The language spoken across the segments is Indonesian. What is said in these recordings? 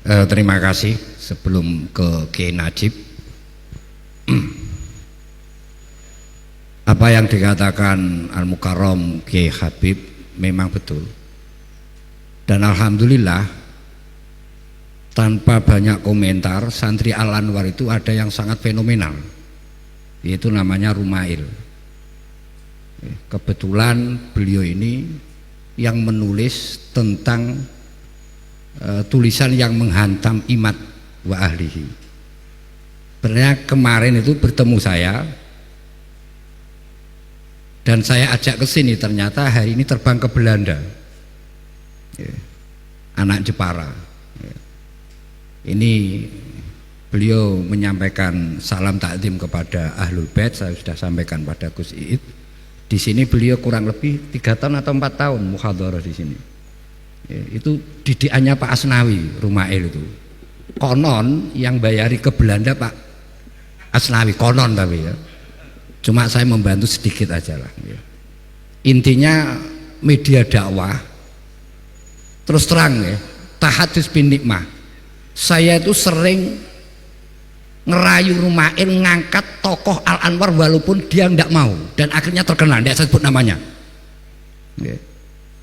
Terima kasih. Sebelum ke Kiai Najib, apa yang dikatakan Al Mukarram Kiai Habib memang betul, dan alhamdulillah tanpa banyak komentar, santri Al Anwar itu ada yang sangat fenomenal, yaitu namanya Rumail. Kebetulan beliau ini yang menulis tentang tulisan yang menghantam imat wa ahlihi. Sebenarnya kemarin itu bertemu saya dan saya ajak ke sini, ternyata hari ini terbang ke Belanda, anak Jepara. Ini beliau menyampaikan salam takdim kepada Ahlul Bait, saya sudah sampaikan pada Gus Iid. Di sini beliau kurang lebih 3 tahun atau 4 tahun muhadharah di sini. Itu didikannya Pak Asnawi, Rumail itu. Konon yang bayari ke Belanda Pak Asnawi, konon tapi ya. Cuma saya membantu sedikit aja lah. Intinya media dakwah terus terang ya, tahadus bin nikmah. Saya itu sering ngerayu Rumail ngangkat tokoh Al Anwar walaupun dia tidak mau, dan akhirnya terkenal, tidak saya sebut namanya.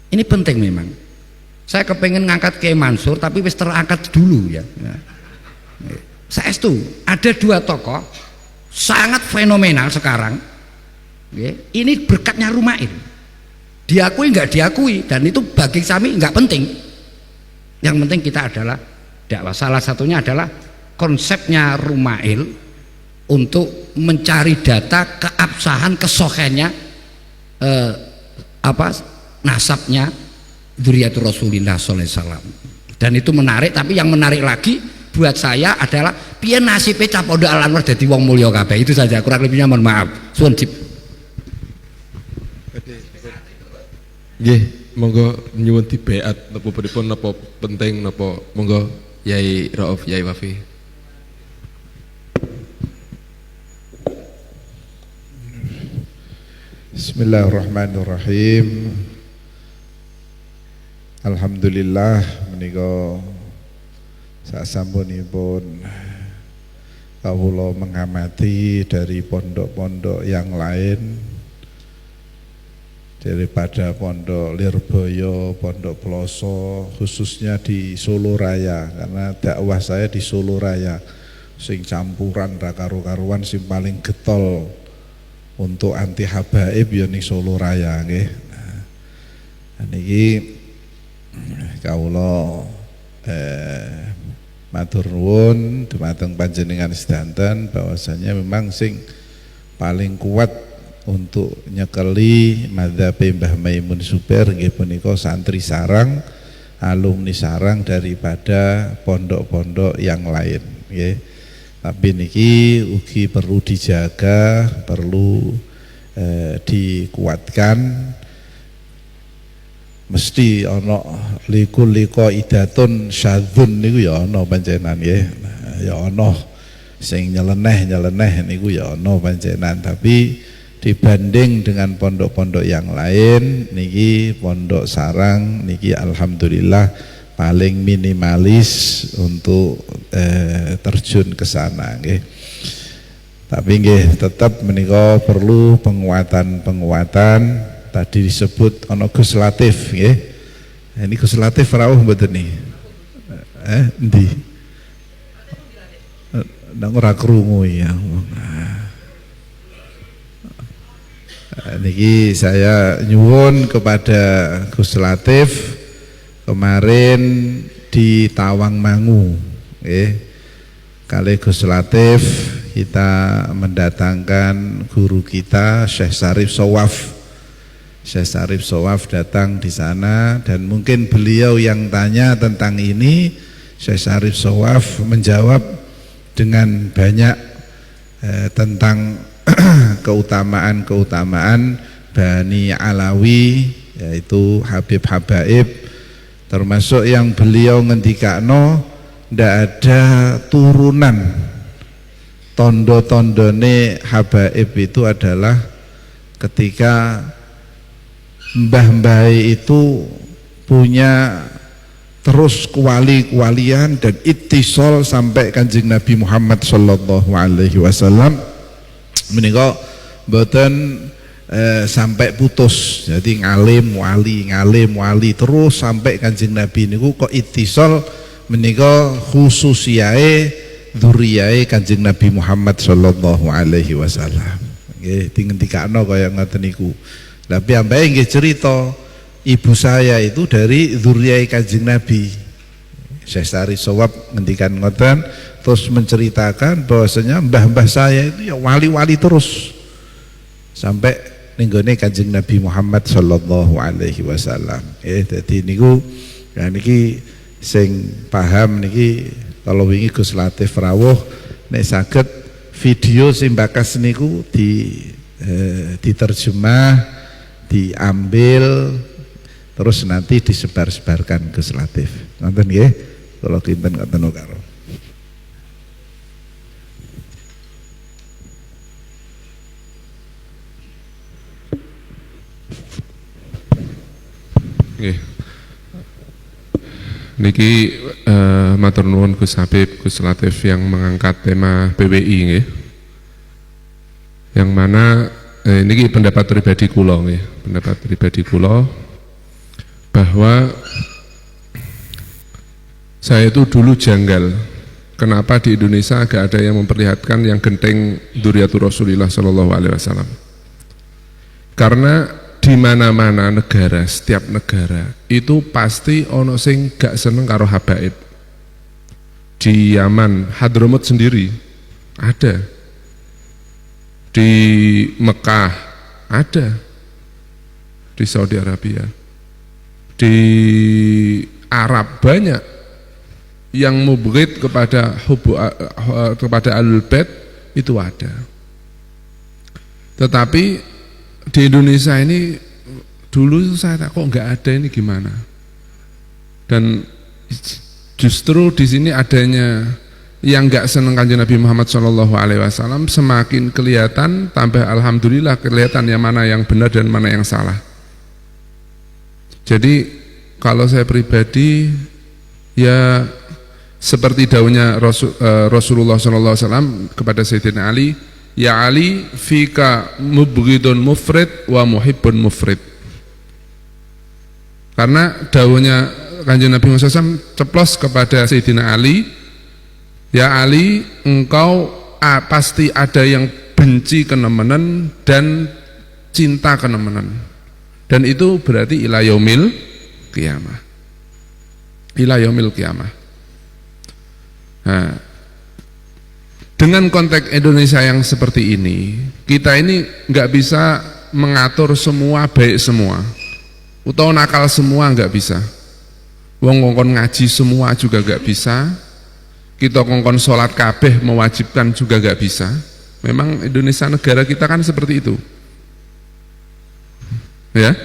Ini penting memang. Saya kepengen ngangkat Kiai Mansur tapi wis terangkat dulu ya. Saya itu ada 2 tokoh sangat fenomenal sekarang. Ini berkatnya Rumail. Diakui nggak diakui, dan itu bagi kami nggak penting. Yang penting kita adalah dakwah. Salah satunya adalah konsepnya Rumail untuk mencari data keabsahan, kesohennya nasabnya dzurriyyatur Rasulillah sallallahu alaihi wasallam. Dan itu menarik, tapi yang menarik lagi buat saya adalah piye nasibe cah pondok Al Anwar dadi wong mulya kabeh. Itu saja, kurang lebihnya mohon maaf. Suwun Jip. Nggih, monggo nyuwun dibeat napa pripun, napa penting napa, monggo Yai Rauf, Yai Wafi. Bismillahirrahmanirrahim. Alhamdulillah menika sasampunipun kawula mengamati dari pondok-pondok yang lain, daripada pondok Lirboyo, pondok Ploso, khususnya di Solo Raya, karena dakwah saya di Solo Raya sing campuran ra karu-karuan, sing paling getol untuk anti habaib ya ning Solo Raya nggih. Nah, niki kawula matur nuwun dumateng panjenengan sedanten bahwasanya memang sing paling kuat untuk nyekeli madzhab Mbah Maimun Zubair nggih punika santri sarang, alumni sarang daripada pondok-pondok yang lain nggih. Tapi niki ugi perlu dijaga, perlu dikuatkan. Mesti ana liku idatun syadzun niku ya ana panjenengan nggih. Ya ana sing nyeleneh niku ya ana panjenengan, tapi dibanding dengan pondok-pondok yang lain niki pondok sarang niki alhamdulillah paling minimalis untuk terjun ke sana nggih. Tapi nggih tetap menika perlu penguatan. Tadi disebut ana Gus Latif nggih. Ini Gus Latif rawuh mboten niki? Endi? Nang ora krungu ya. Niki saya nyuwun kepada Gus Latif kemarin di Tawangmangu kali Gus Latif kita mendatangkan guru kita Syekh Syarif Shawaf. Syekh Syarif Shawaf datang di sana, dan mungkin beliau yang tanya tentang ini, Syekh Syarif Shawaf menjawab dengan banyak tentang keutamaan Bani Alawi, yaitu Habib Habaib, termasuk yang beliau ngendikakno ndak ada turunan tondo-tondone Habaib itu adalah ketika mbah-mbah itu punya terus kuwalian dan ittisal sampai Kanjeng Nabi Muhammad sallallahu alaihi wasallam menika mboten sampai putus. Jadi ngalim wali terus sampai Kanjeng Nabi niku kok ittisal menika khususiae dzurriyae Kanjeng Nabi Muhammad sallallahu alaihi wasallam. Nggih dingendikakno kaya ngoten niku. Lah piyambake nggih cerita ibu saya itu dari dzurriyae Kanjeng Nabi. Syekh Sari Shawab ngendikan ngoten, terus menceritakan bahwasanya mbah-mbah saya itu ya wali-wali terus sampai ninggone Kanjeng Nabi Muhammad sallallahu alaihi wasallam. Dadi niku ya niki sing paham niki kalau wingi Gus Latif rawuh nek saged video sing bakas niku diterjemah, diambil terus nanti disebar-sebarkan Gus Latif. Ngoten nggih, kula kinten ngoten karo. Nggih. Niki matur nuwun Gus Habib, Gus Latif yang mengangkat tema PWI nggih. Yang mana niki pendapat pribadi kula nggih, pendapat pribadi kula bahwa saya itu dulu janggal kenapa di Indonesia agak ada yang memperlihatkan yang genteng dzurriyyatur Rasulillah sallallahu alaihi wasallam. Karena di mana-mana negara, setiap negara itu pasti ono sing gak seneng karo habaib. Di Yaman, Hadramut sendiri ada, di Mekah ada, di Saudi Arabia, di Arab banyak yang mubghid kepada kepada Ahlul Bait itu ada. Tetapi di Indonesia ini dulu saya tak kok nggak ada, ini gimana? Dan justru di sini adanya yang nggak seneng Kanjeng Nabi Muhammad SAW semakin kelihatan, tambah alhamdulillah kelihatan yang mana yang benar dan mana yang salah. Jadi kalau saya pribadi ya seperti daunnya Rasulullah SAW kepada Sayyidina Ali, ya Ali fika mubghidun mufrid wa muhibbun mufrid. Karena daunnya Kanjeng Nabi Muhammad SAW ceplos kepada Sayyidina Ali, ya Ali engkau pasti ada yang benci kenemenan dan cinta kenemenan, dan itu berarti ila yaumil qiyamah, ila yaumil qiyamah. Nah, dengan konteks Indonesia yang seperti ini, kita ini nggak bisa mengatur semua baik semua, atau nakal semua nggak bisa. Wong ngongkon ngaji semua juga nggak bisa. Kita ngongkon sholat kabeh mewajibkan juga nggak bisa. Memang Indonesia negara kita kan seperti itu. Ya,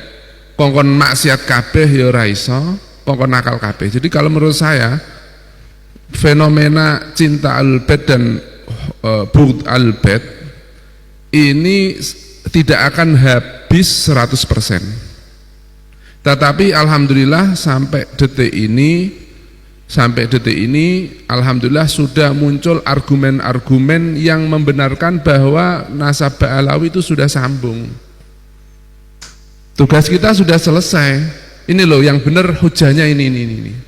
ngongkon maksiat kabeh ya ora iso, ngongkon nakal kabeh. Jadi kalau menurut saya fenomena cinta Ahlul-Bait dan bughd Ahlul-Bait ini tidak akan habis 100%. Tetapi alhamdulillah sampai detik ini alhamdulillah sudah muncul argumen-argumen yang membenarkan bahwa nasabah Alawi itu sudah sambung. Tugas kita sudah selesai. Ini loh yang benar hujahnya ini.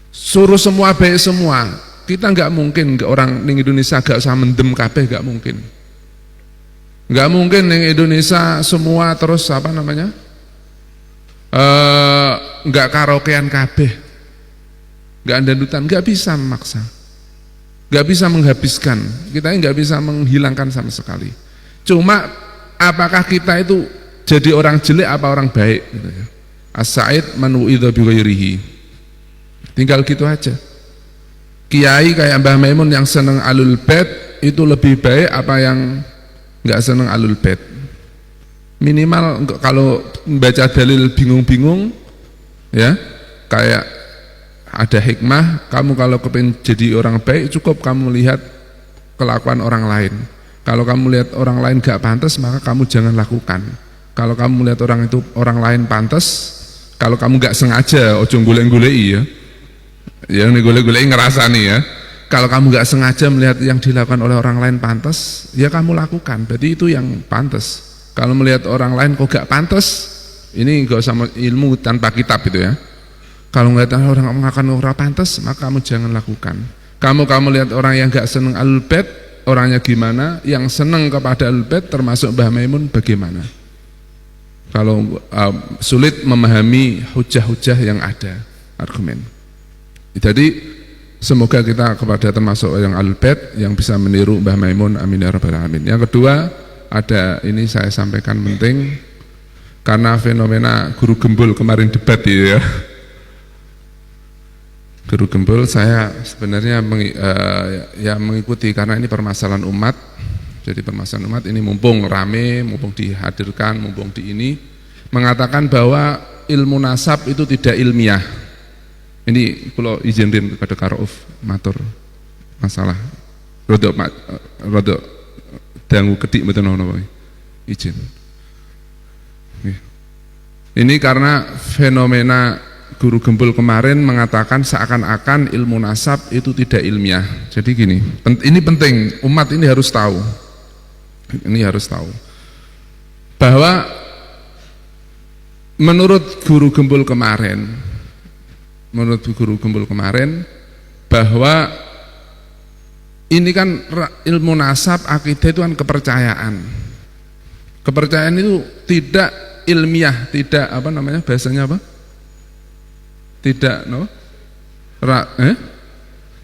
Suruh semua baik semua. Kita nggak mungkin orang di Indonesia gak usah mendem kabeh, nggak mungkin. Nggak mungkin di Indonesia semua terus apa namanya? Nggak karaokean kabeh, nggak dandutan, nggak bisa memaksa, nggak bisa menghabiskan. Kita nggak bisa menghilangkan sama sekali. Cuma apakah kita itu jadi orang jelek apa orang baik? Gitu ya. As-sa'id man wu'idha bi ghairihi. Tinggal gitu aja. Kiai kayak Mbah Maimun yang seneng Ahlul Bait itu lebih baik apa yang nggak seneng Ahlul Bait? Minimal kalau membaca dalil bingung-bingung ya, kayak ada hikmah. Kamu kalau kepengen jadi orang baik cukup kamu lihat kelakuan orang lain. Kalau kamu lihat orang lain gak pantas, maka kamu jangan lakukan. Kalau kamu lihat orang lain pantas, Kalau kamu nggak sengaja, ojo golek-goleki ya. Ya nih golek-goleki ngerasani ya. Kalau kamu nggak sengaja melihat yang dilakukan oleh orang lain pantas, ya kamu lakukan. Berarti itu yang pantas. Kalau melihat orang lain kok gak pantas, ini nggak usah ilmu tanpa kitab itu ya. Kalau melihat orang melakukan orang pantas, maka kamu jangan lakukan. Kamu lihat orang yang gak seneng Ahlul Bait, orangnya gimana? Yang seneng kepada Ahlul Bait termasuk Mbah Maimun bagaimana? Kalau sulit memahami hujah-hujah yang ada, argumen. Jadi semoga kita kepada termasuk yang Ahlul Bait yang bisa meniru Mbah Maimun, amin ya rabbal alamin. Yang kedua, ada ini saya sampaikan penting karena fenomena guru gembul kemarin debat ya. Guru gembul saya sebenarnya mengikuti karena ini permasalahan umat. Jadi permasalahan umat ini mumpung rame, mumpung dihadirkan, mumpung di ini mengatakan bahwa ilmu nasab itu tidak ilmiah. Ini kalau izinin kepada Karouf matur masalah rodok dangu kedik mboten napa izin. Ini karena fenomena guru gembul kemarin mengatakan seakan-akan ilmu nasab itu tidak ilmiah. Jadi gini, ini penting, umat ini harus tahu. Ini harus tahu bahwa menurut guru gembul kemarin, bahwa ini kan ilmu nasab akidah itu kan kepercayaan. Kepercayaan itu tidak ilmiah, tidak apa namanya bahasanya apa? Tidak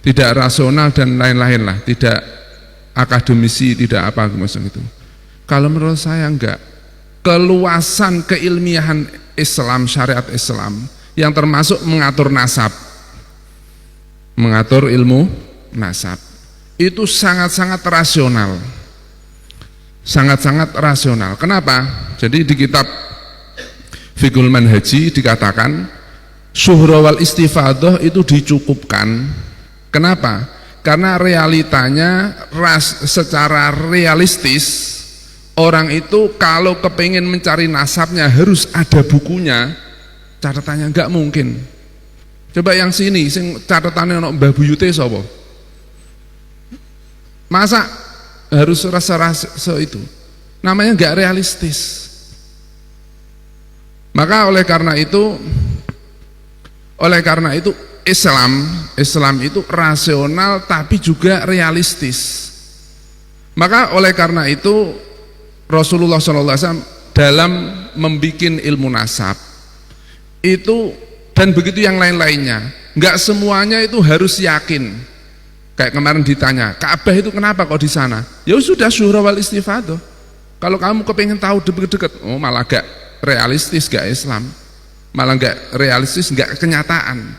tidak rasional dan lain-lain lah, tidak akademisi, tidak apa maksud itu. Kalau menurut saya enggak, keluasan keilmiahan Islam, syariat Islam yang termasuk mengatur nasab, mengatur ilmu nasab itu sangat-sangat rasional, sangat-sangat rasional. Kenapa? Jadi di kitab Fiqhul Manhaji dikatakan syuhra wal istifadah itu dicukupkan. Kenapa? Karena realitanya secara realistis orang itu kalau kepingin mencari nasabnya harus ada bukunya, catatannya enggak mungkin. Coba yang sini sing catatannya ono Mbah Buyute sapa? Masa harus rasa itu? Namanya enggak realistis. Maka oleh karena itu Islam itu rasional tapi juga realistis. Maka oleh karena itu Rasulullah SAW dalam membikin ilmu nasab itu dan begitu yang lain-lainnya, nggak semuanya itu harus yakin. Kayak kemarin ditanya, Ka'bah itu kenapa kok di sana? Ya sudah syuhra wal istifadah. Kalau kamu kepengen tahu deket-deket, oh malah gak realistis, gak Islam. Malah nggak realistis, nggak kenyataan.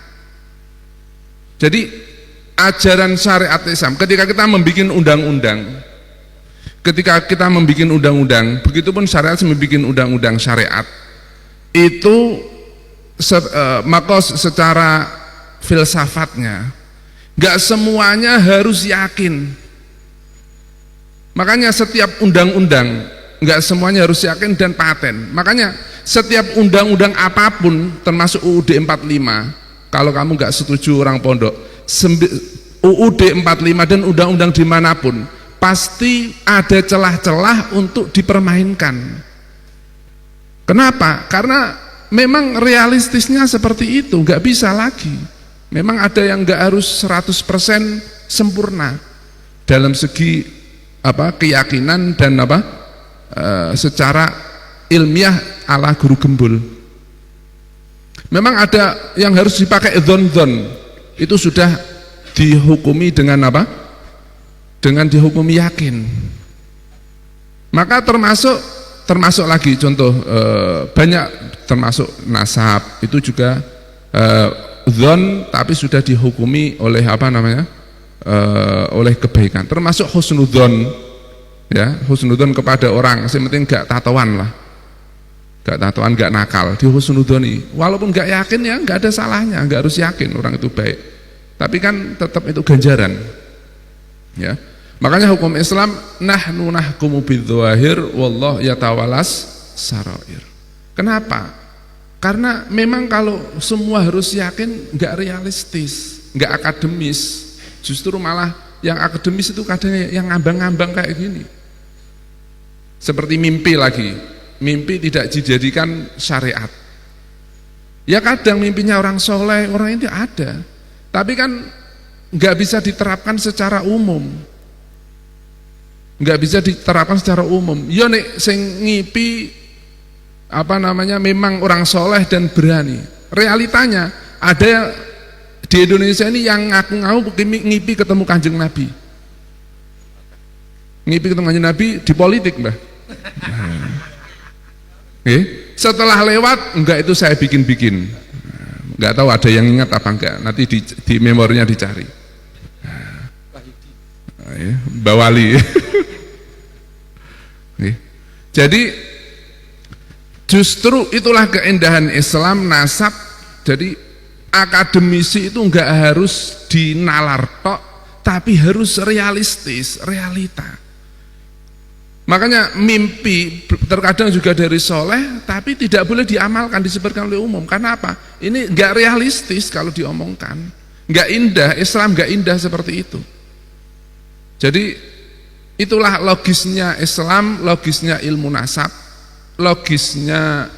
Jadi ajaran syariat Islam ketika kita membuat undang-undang, begitupun syariat membuat undang-undang syariat itu maka secara filsafatnya nggak semuanya harus yakin. Makanya setiap undang-undang nggak semuanya harus yakin dan paten. Makanya setiap undang-undang apapun termasuk UUD 45, kalau kamu nggak setuju orang pondok, UUD 45 dan undang-undang dimanapun pasti ada celah-celah untuk dipermainkan. Kenapa? Karena memang realistisnya seperti itu, nggak bisa lagi. Memang ada yang nggak harus 100% sempurna dalam segi keyakinan dan secara ilmiah ala guru gembul. Memang ada yang harus dipakai dzon-dzon, itu sudah dihukumi dengan apa? Dengan dihukumi yakin. Maka termasuk lagi contoh banyak, termasuk nasab itu juga dzon tapi sudah dihukumi oleh oleh kebaikan. Termasuk husnudzon, ya, husnudzon kepada orang, yang penting gak tatoan lah. Gak tatoan, gak nakal, di husnudoni. Walaupun gak yakin ya gak ada salahnya, gak harus yakin orang itu baik. Tapi kan tetap itu ganjaran. Ya. Makanya hukum Islam nahnu nahkumu bidzawahir wallah yatawalas sarair. Kenapa? Karena memang kalau semua harus yakin nggak realistis, nggak akademis. Justru malah yang akademis itu kadang yang ngambang-ngambang kayak gini. Seperti mimpi lagi, mimpi tidak dijadikan syariat. Ya kadang mimpinya orang soleh, orang itu ada, tapi kan nggak bisa diterapkan secara umum. Nggak bisa diterapkan secara umum. Yo nek sing ngipi memang orang soleh dan berani. Realitanya ada di Indonesia ini yang ngaku-ngaku ngipi ketemu Kanjeng Nabi. Ngipi ketemu Kanjeng Nabi di politik, Mbah. Setelah lewat, enggak itu saya bikin-bikin. Enggak tahu ada yang ingat apa enggak. Nanti di memorinya dicari. Mbak Wali. Jadi justru itulah keindahan Islam nasab. Jadi akademisi itu enggak harus dinalar tok, tapi harus realistis, realita. Makanya mimpi terkadang juga dari soleh, tapi tidak boleh diamalkan, disebarkan oleh umum. Karena apa? Ini enggak realistis kalau diomongkan, enggak indah. Islam enggak indah seperti itu. Jadi itulah logisnya Islam, logisnya ilmu nasab, logisnya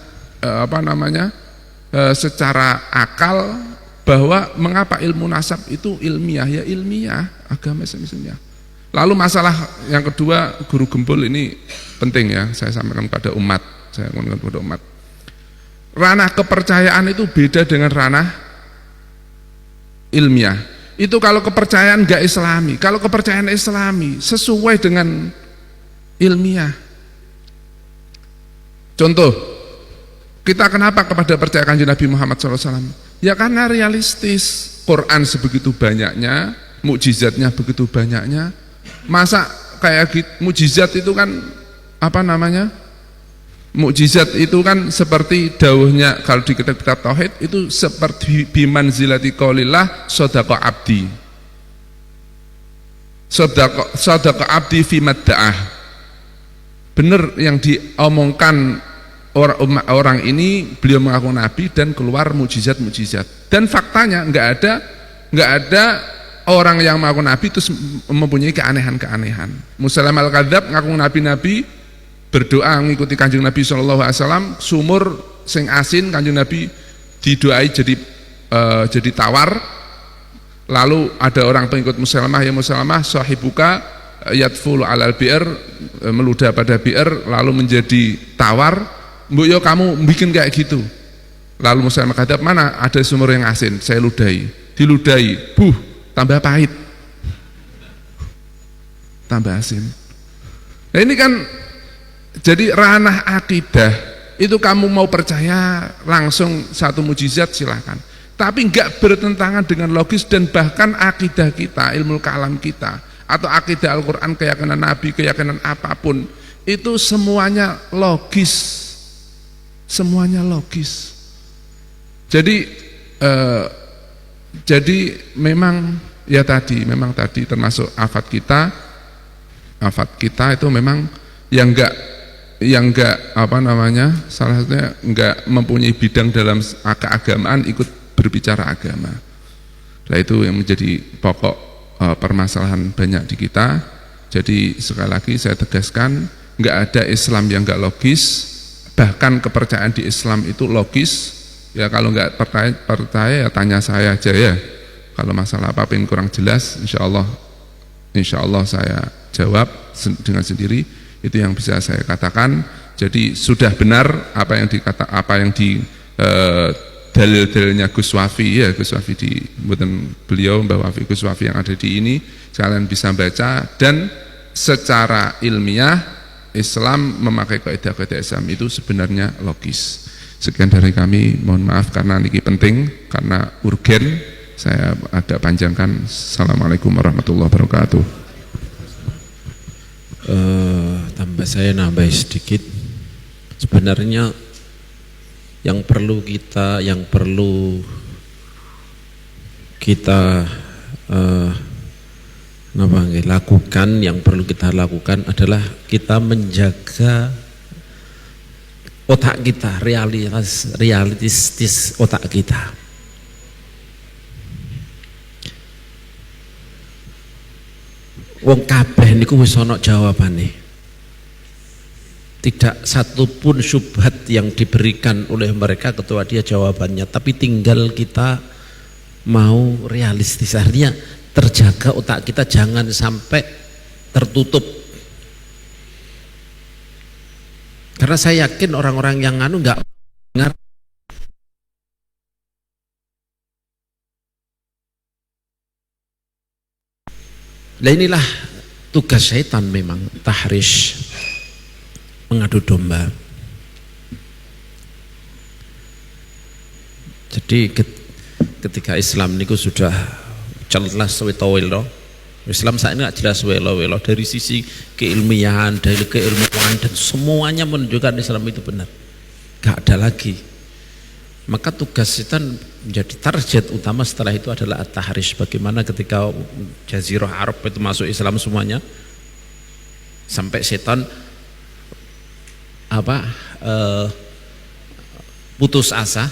secara akal, bahwa mengapa ilmu nasab itu ilmiah, ya ilmiah, agama ilmiah. Lalu masalah yang kedua, guru gembul ini penting ya, saya sampaikan kepada umat, ranah kepercayaan itu beda dengan ranah ilmiah. Itu kalau kepercayaan enggak islami. Kalau kepercayaan islami sesuai dengan ilmiah. Contoh, kita kenapa kepada percaya Kanjeng Nabi Muhammad SAW? Ya karena realistis. Quran sebegitu banyaknya, mukjizatnya begitu banyaknya. Masa kayak gitu, mukjizat itu kan mukjizat itu kan seperti dawuhnya kalau di kitab-kitab tauhid itu seperti bimanzilati qaulillah sadaqa abdi. Sadaqa abdi fi madda'ah. Benar yang diomongkan orang ini, beliau mengaku nabi dan keluar mukjizat-mukjizat. Dan faktanya enggak ada orang yang mengaku nabi terus mempunyai keanehan-keanehan. Musailamah al-kadzdzab ngaku nabi-nabi, berdoa mengikuti Kanjeng Nabi SAW, sumur sing asin Kanjeng Nabi didoai jadi tawar. Lalu ada orang pengikut Musailamah, ya Musailamah sahibuka yatfulu alal bi'r, meludah pada bi'r lalu menjadi tawar. Mbok yo kamu bikin kayak gitu. Lalu Musailamah kata, mana ada sumur yang asin, saya ludahi. Diludahi, tambah pahit, tambah asin. Nah ini kan jadi ranah akidah itu, kamu mau percaya langsung satu mujizat silahkan, tapi enggak bertentangan dengan logis. Dan bahkan akidah kita, ilmu kalam kita, atau akidah Al-Quran, keyakinan Nabi, keyakinan apapun, itu semuanya logis. Semuanya logis. Jadi memang tadi termasuk afat kita itu memang yang enggak salah satunya enggak mempunyai bidang dalam keagamaan ikut berbicara agama. Nah itu yang menjadi pokok permasalahan banyak di kita. Jadi sekali lagi saya tegaskan, enggak ada Islam yang enggak logis. Bahkan kepercayaan di Islam itu logis. Ya kalau enggak percaya ya tanya saya aja ya. Kalau masalah apa yang kurang jelas, insya Allah saya jawab dengan sendiri. Itu yang bisa saya katakan. Jadi sudah benar apa yang di dalil-dalilnya Gus Wafi, ya Gus Wafi di beliau Mbah Wafi Gus Wafi yang ada di ini, kalian bisa baca. Dan secara ilmiah Islam memakai kaidah-kaidah Islam itu sebenarnya logis. Sekian dari kami, mohon maaf karena ini penting, karena urgen saya agak panjangkan. Assalamualaikum warahmatullahi wabarakatuh. Saya nambah sedikit. Sebenarnya yang perlu kita lakukan adalah kita menjaga otak kita, realistis otak kita. Wong kabeh niku wis ana jawabane. Tidak satupun syubhat yang diberikan oleh mereka ketua dia jawabannya, tapi tinggal kita mau realistis, artinya terjaga otak kita jangan sampai tertutup. Karena saya yakin orang-orang yang nggak dengar. Nah inilah tugas syaitan memang, tahrish, mengadu domba. Jadi ketika Islam niku sudah jelas wetawelo, Islam saat ini jelas welo-welo dari sisi keilmiahan, dari keilmuan dan semuanya menunjukkan Islam itu benar. Gak ada lagi. Maka tugas setan menjadi target utama setelah itu adalah at-tahrish. Bagaimana ketika Jazirah Arab itu masuk Islam semuanya, sampai setan putus asa.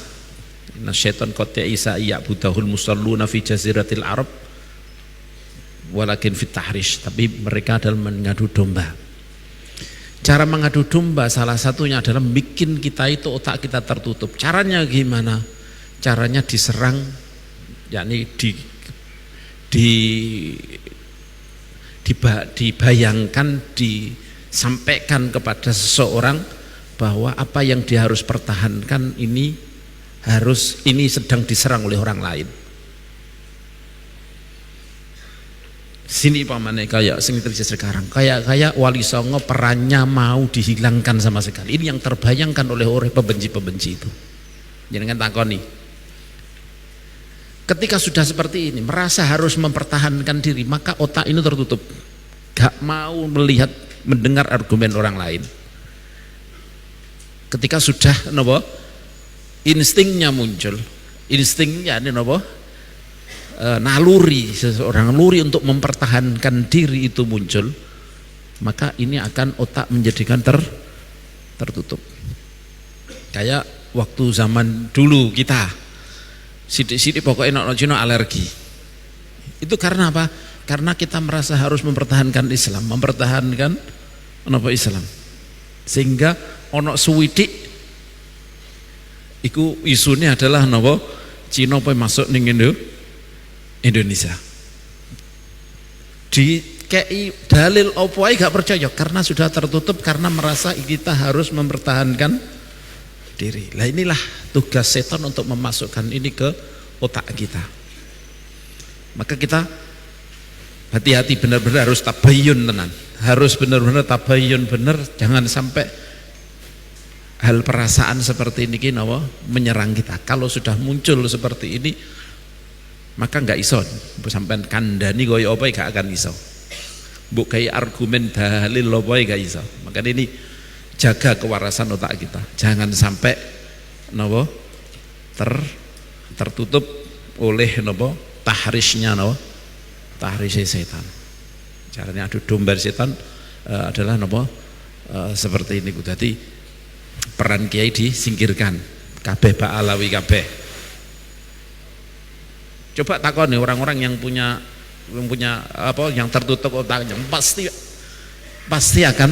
Nah setan qad isa ya'budahul musalluna fi jaziratil Arab walakin fit tahrish, tapi mereka adalah mengadu domba. Cara mengadu domba salah satunya adalah bikin kita itu otak kita tertutup. Caranya gimana? Caranya diserang, yakni dibayangkan, disampaikan kepada seseorang bahwa apa yang dia harus pertahankan ini sedang diserang oleh orang lain. Sini pamane kayak sing terjadi sekarang, kayak Wali Songo perannya mau dihilangkan sama sekali. Ini yang terbayangkan oleh pembenci-pembenci itu. Jangan takoni. Ketika sudah seperti ini, merasa harus mempertahankan diri, maka otak ini tertutup. Gak mau melihat, mendengar argumen orang lain. Ketika sudah instingnya muncul, instingnya ini naluri seseorang, naluri untuk mempertahankan diri itu muncul, maka ini akan otak menjadikan tertutup. Kayak waktu zaman dulu kita sidik-sidik pokoknya ono alergi. Itu karena apa? Karena kita merasa harus mempertahankan Islam, mempertahankan Islam. Sehingga ono suwidik iku isunya adalah Cina masuk ning Indonesia. Di kei dalil opo ae gak percaya karena sudah tertutup, karena merasa kita harus mempertahankan diri. Lah inilah tugas setan untuk memasukkan ini ke otak kita. Maka kita hati-hati, benar-benar harus tabayyun tenan. Harus benar-benar tabayyun benar, jangan sampai hal perasaan seperti ini menyerang kita. Kalau sudah muncul seperti ini, maka nggak iso sampai kandani koyo apa gak akan iso. Mbok kayak argumen dalil apa gak iso. Maka ini jaga kewarasan otak kita. Jangan sampai tertutup oleh tahrishnya tahrish setan. Caranya adu domba setan adalah seperti ini. Jadi peran kiai disingkirkan. Kabeh Pak Alawi kabeh. Coba takoni orang-orang yang punya yang tertutup otaknya, pasti akan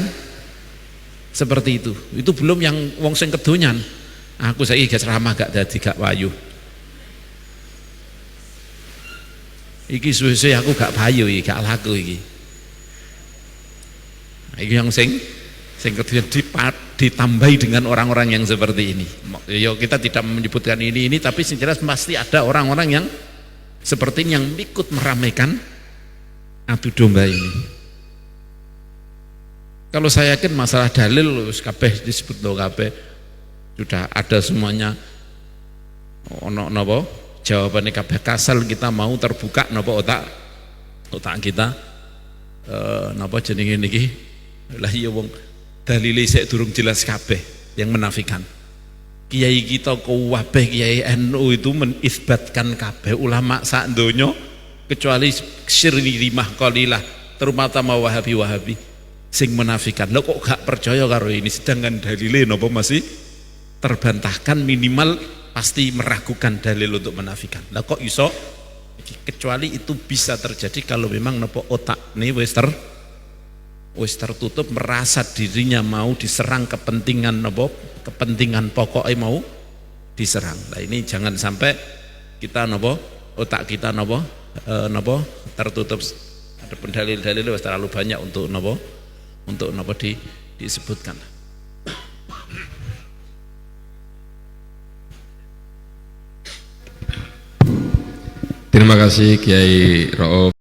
seperti itu. Itu belum yang wong sing kedonyan. Aku saiki gak ceramah gak dadi gak wayu. Iki suwe-suwe aku gak payu iki, gak laku iki. Iki yang sing kedonyan ditambahi dengan orang-orang yang seperti ini. Yo kita tidak menyebutkan ini tapi sing jelas pasti ada orang-orang yang seperti ini yang ikut meramaikan adu domba ini. Kalau saya yakin masalah dalil kabeh disebut kabeh sudah ada semuanya. Jawabannya kabeh kasal kita mau terbuka otak kita jenenge niki. Lah iya wong dalile sik durung jelas kabeh yang menafikan. Kiai kita kabeh kiai NU itu menisbatkan kabeh ulama sak donya kecuali Syirlimah qalilah, terutama Wahabi sing menafikan. Lho kok gak percaya karo ini, sedangkan dalile napa masih terbantahkan, minimal pasti meragukan dalil untuk menafikan. Lah kok iso? Kecuali itu bisa terjadi kalau memang nopo otak nih wis tertutup, merasa dirinya mau diserang kepentingan nopo, kepentingan pokoknya mau diserang. Nah ini jangan sampai kita nopo, otak kita nopo tertutup. Ada dalil-dalil terlalu banyak untuk nopo disebutkan. Terima kasih Kiai Ro'ob.